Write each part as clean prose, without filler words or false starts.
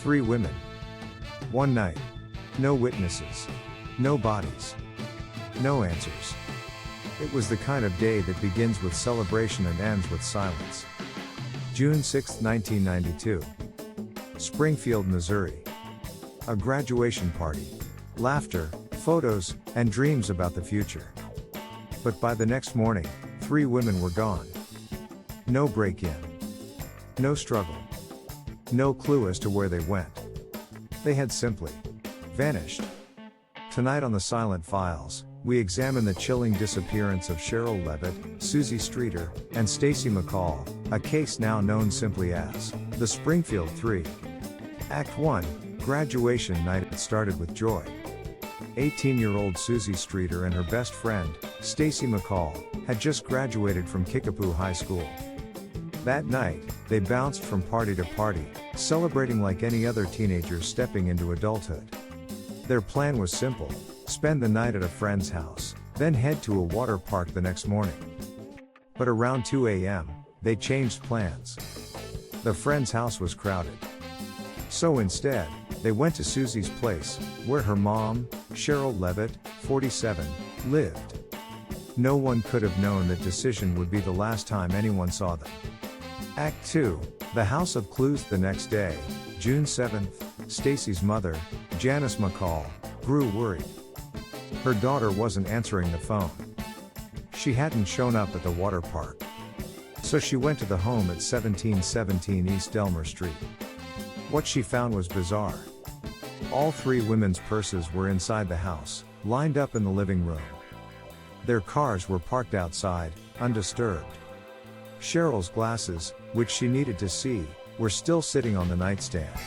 3 women. One night. No witnesses. No bodies. No answers. It was the kind of day that begins with celebration and ends with silence. June 6, 1992. Springfield, Missouri. A graduation party. Laughter, photos, and dreams about the future. But by the next morning, 3 women were gone. No break-in. No struggle. No clue as to where they went. They had simply vanished. Tonight on the Silent Files, we examine the chilling disappearance of Sherrill Levitt, Suzie Streeter, and Stacy McCall, a case now known simply as the Springfield Three. Act 1, Graduation Night. It started with joy. 18-year-old Suzie Streeter and her best friend, Stacy McCall, had just graduated from Kickapoo High School. That night, they bounced from party to party, celebrating like any other teenagers stepping into adulthood. Their plan was simple: spend the night at a friend's house, then head to a water park the next morning. But around 2 a.m., they changed plans. The friend's house was crowded. So instead, they went to Suzie's place, where her mom, Sherrill Levitt, 47, lived. No one could have known that decision would be the last time anyone saw them. Act 2, The House of Clues. The next day, June 7th, Stacy's mother, Janice McCall, grew worried. Her daughter wasn't answering the phone. She hadn't shown up at the water park. So she went to the home at 1717 East Delmer Street. What she found was bizarre. All 3 women's purses were inside the house, lined up in the living room. Their cars were parked outside, undisturbed. Sherrill's glasses, which she needed to see, were still sitting on the nightstand.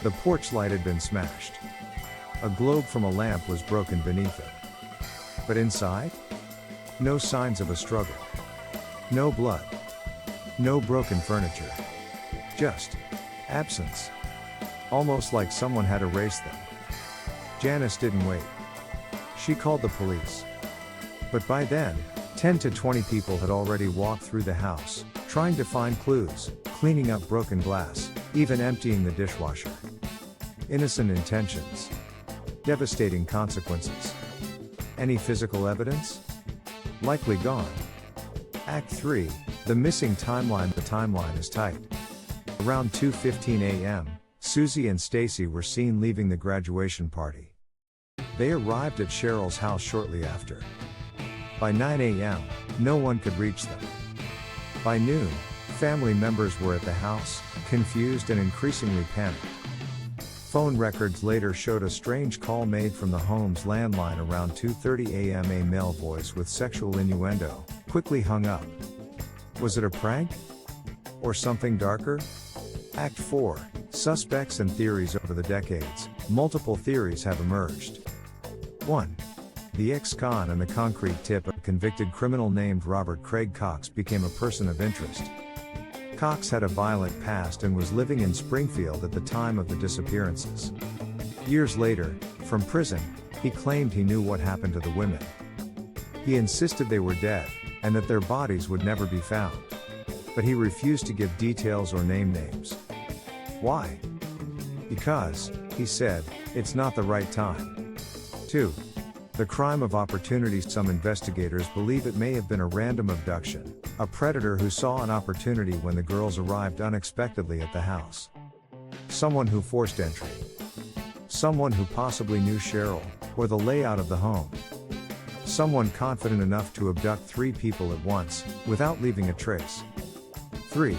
The porch light had been smashed. A globe from a lamp was broken beneath it. But inside? No signs of a struggle. No blood. No broken furniture. Just absence. Almost like someone had erased them. Janice didn't wait. She called the police. But by then, 10 to 20 people had already walked through the house, trying to find clues, cleaning up broken glass, even emptying the dishwasher. Innocent intentions. Devastating consequences. Any physical evidence? Likely gone. Act 3, The Missing Timeline. The timeline is tight. Around 2:15 a.m., Suzie and Stacy were seen leaving the graduation party. They arrived at Sherrill's house shortly after. By 9 a.m., no one could reach them. By noon, family members were at the house, confused and increasingly panicked. Phone records later showed a strange call made from the home's landline around 2:30 a.m. A male voice with sexual innuendo quickly hung up. Was it a prank? Or something darker? Act 4, Suspects and Theories. Over the decades, multiple theories have emerged. 1. The ex-con and the concrete tip. A convicted criminal named Robert Craig Cox became a person of interest. Cox had a violent past and was living in Springfield at the time of the disappearances. Years later, from prison, he claimed he knew what happened to the women. He insisted they were dead, and that their bodies would never be found. But he refused to give details or name names. Why? Because, he said, it's not the right time. 2. The crime of opportunity. Some investigators believe it may have been a random abduction, a predator who saw an opportunity when the girls arrived unexpectedly at the house. Someone who forced entry. Someone who possibly knew Sherrill, or the layout of the home. Someone confident enough to abduct 3 people at once, without leaving a trace. 3.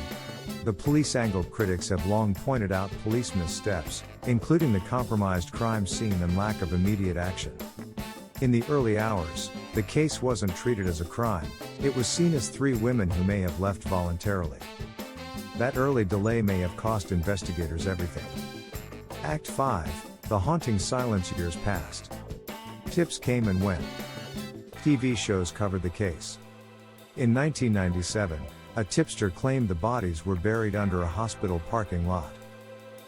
The police angle. Critics have long pointed out police missteps, including the compromised crime scene and lack of immediate action. In the early hours, the case wasn't treated as a crime, it was seen as 3 women who may have left voluntarily. That early delay may have cost investigators everything. Act 5, The Haunting Silence. Years passed. Tips came and went. TV shows covered the case. In 1997, a tipster claimed the bodies were buried under a hospital parking lot.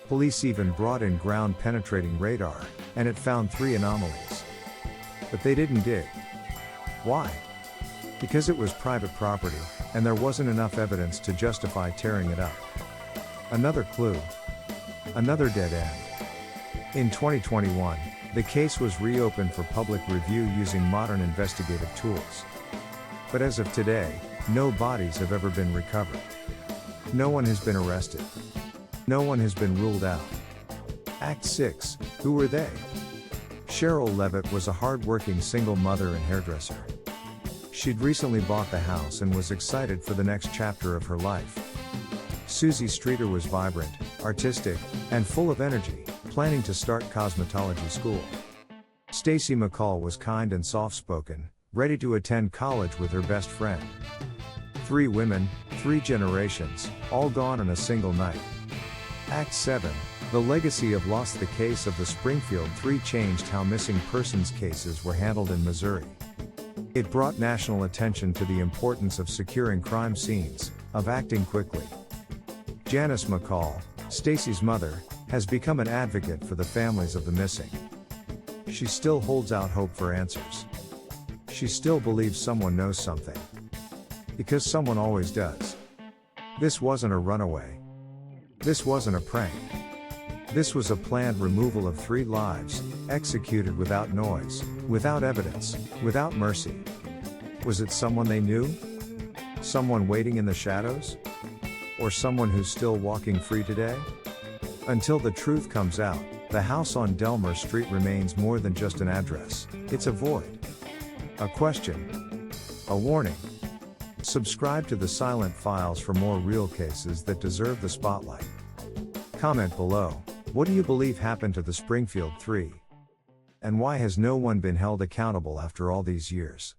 Police even brought in ground-penetrating radar, and it found 3 anomalies. But they didn't dig. Why? Because it was private property, and there wasn't enough evidence to justify tearing it up. Another clue. Another dead end. In 2021, the case was reopened for public review using modern investigative tools. But as of today, no bodies have ever been recovered. No one has been arrested. No one has been ruled out. Act 6, who were they? Sherrill Levitt was a hard-working single mother and hairdresser. She'd recently bought the house and was excited for the next chapter of her life. Suzie Streeter was vibrant, artistic, and full of energy, planning to start cosmetology school. Stacy McCall was kind and soft-spoken, ready to attend college with her best friend. 3 women, 3 generations, all gone in a single night. Act 7, the legacy of lost. The case of the Springfield Three changed how missing persons cases were handled in Missouri. It brought national attention to the importance of securing crime scenes, of acting quickly. Janice McCall, Stacy's mother, has become an advocate for the families of the missing. She still holds out hope for answers. She still believes someone knows something. Because someone always does. This wasn't a runaway. This wasn't a prank. This was a planned removal of 3 lives, executed without noise, without evidence, without mercy. Was it someone they knew? Someone waiting in the shadows? Or someone who's still walking free today? Until the truth comes out, the house on Delmer Street remains more than just an address. It's a void. A question. A warning. Subscribe to the Silent Files for more real cases that deserve the spotlight. Comment below, what do you believe happened to the Springfield Three? And why has no one been held accountable after all these years?